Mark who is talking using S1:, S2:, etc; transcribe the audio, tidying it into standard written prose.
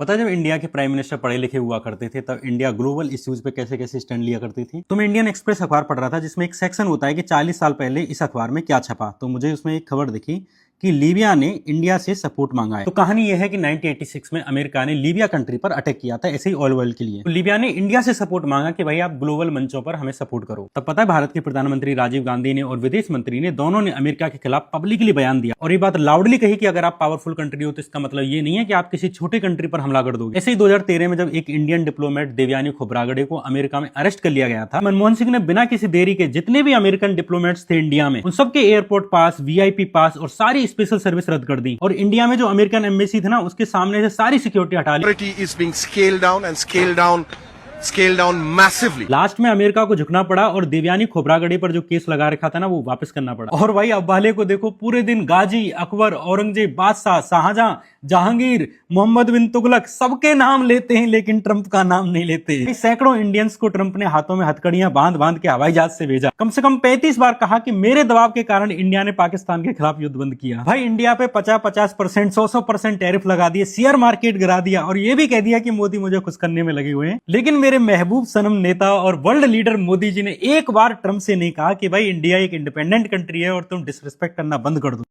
S1: पता है जब इंडिया के प्राइम मिनिस्टर पढ़े लिखे हुआ करते थे तब इंडिया ग्लोबल इश्यूज पे कैसे कैसे स्टैंड लिया करती थी। तो मैं इंडियन एक्सप्रेस अखबार पढ़ रहा था जिसमें एक सेक्शन होता है कि 40 साल पहले इस अखबार में क्या छपा। तो मुझे उसमें एक खबर दिखी कि लीबिया ने इंडिया से सपोर्ट मांगा है। तो कहानी यह है कि 1986 में अमेरिका ने लीबिया कंट्री पर अटैक किया था ऐसे ही ऑयल वेल के लिए। तो लीबिया ने इंडिया से सपोर्ट मांगा कि भाई आप ग्लोबल मंचों पर हमें सपोर्ट करो। तब पता है भारत के प्रधानमंत्री राजीव गांधी ने और विदेश मंत्री ने दोनों ने अमेरिका के खिलाफ पब्लिकली बयान दिया और ये बात लाउडली कही कि अगर आप पावरफुल कंट्री हो तो इसका मतलब ये नहीं है कि आप किसी छोटे कंट्री पर हमला कर दोगे। ऐसे ही 2013 में जब एक इंडियन डिप्लोमेट देवयानी खोब्रागडे को अमेरिका में अरेस्ट कर लिया गया था, मनमोहन सिंह ने बिना किसी देरी के जितने भी अमेरिकन डिप्लोमेट्स थे इंडिया में उन सबके एयरपोर्ट पास, वीआईपी पास और सारी स्पेशल सर्विस रद्द कर दी और इंडिया में जो अमेरिकन एम्बेसी थे ना उसके सामने से सारी सिक्योरिटी हटा ली।
S2: Scale down massively.
S1: लास्ट में अमेरिका को झुकना पड़ा और देवयानी खोब्रागडे पर जो केस लगा रखा था ना वो वापस करना पड़ा। और भाई अब वाले को देखो, पूरे दिन गाजी, अकबर, औरंगजेब, बादशाह, शाहजहां, जहांगीर, मोहम्मद बिन तुगलक सबके नाम लेते हैं लेकिन ट्रंप का नाम नहीं लेते। सैकड़ों इंडियंस को ट्रंप ने हाथों में हथकड़ियां बांध बांध के हवाई जहाज से भेजा। कम से कम 35 बार कहा कि मेरे दबाव के कारण इंडिया ने पाकिस्तान के खिलाफ युद्ध बंद किया। भाई इंडिया पे 50-50%, 100% टैरिफ लगा दिए, शेयर मार्केट गिरा दिया और ये भी कह दिया कि मोदी मुझे खुश करने में लगे हुए हैं। लेकिन मेरे महबूब सनम नेता और वर्ल्ड लीडर मोदी जी ने एक बार ट्रंप से नहीं कहा कि भाई इंडिया एक इंडिपेंडेंट कंट्री है और तुम डिसरिस्पेक्ट करना बंद कर दो।